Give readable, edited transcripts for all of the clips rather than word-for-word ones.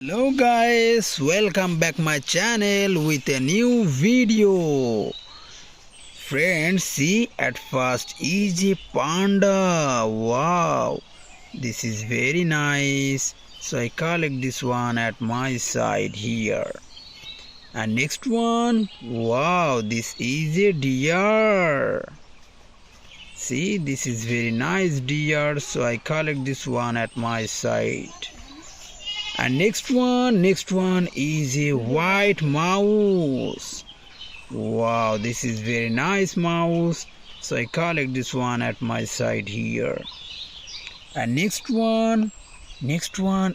Hello guys, welcome back my channel with a new video. Friends, see at first is a panda. Wow, this is very nice. So I collect this one at my side here. And next one, wow, this is a deer. See, this is very nice deer. So I collect this one at my side. And next one is a white mouse. Wow, this is very nice mouse. So I collect this one at my side here. And next one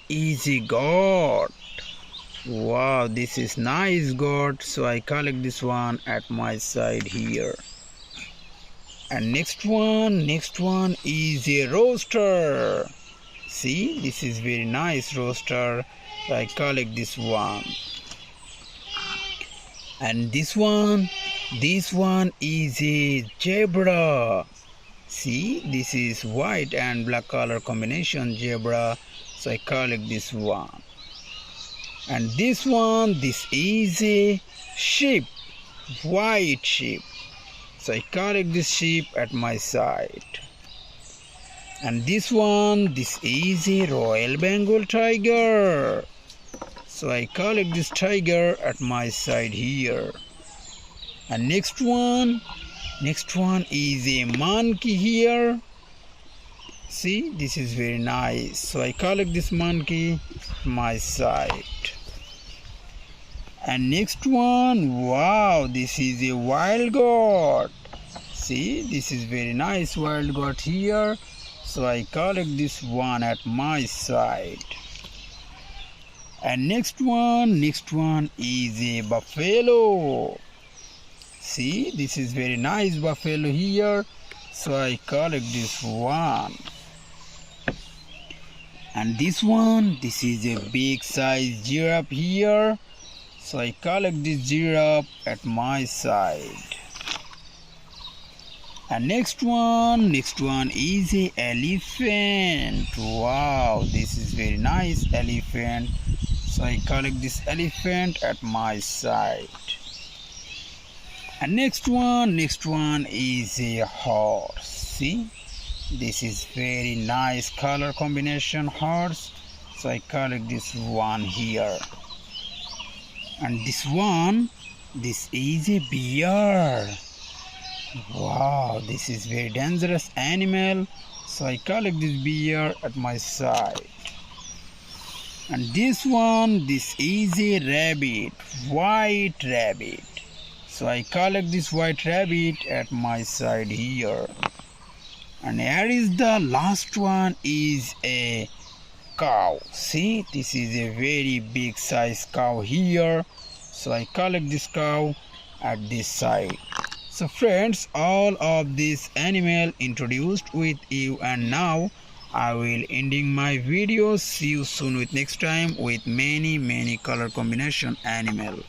is a goat. Wow, this is nice goat. So I collect this one at my side here. And next one is a rooster. See, this is very nice rooster. So I collect this one. And this one is a zebra. See, this is white and black color combination zebra. So I collect this one. And this is a sheep, white sheep. So I collect this sheep at my side. And this is a Royal Bengal tiger. So I collect this tiger at my side here. And next one is a monkey here. See, this is very nice. So I collect this monkey at my side. And next one, wow, this is a wild goat. See, this is very nice wild goat here. So I collect this one at my side. And next one is a buffalo. See, this is very nice buffalo here. So I collect this one. And this is a big size giraffe here. So I collect this giraffe at my side. And next one is a elephant. Wow, this is very nice elephant. So I collect this elephant at my side. And next one is a horse. See, this is very nice color combination horse. So I collect this one here. And this is a bear. Wow, this is very dangerous animal. So I collect this bear at my side. And this is a rabbit, white rabbit. So I collect this white rabbit at my side here. And here is the last one is a cow. See, this is a very big size cow here. So I collect this cow at this side. So friends, all of this animal introduced with you, and now I will ending my video. See you soon with next time with many color combination animal.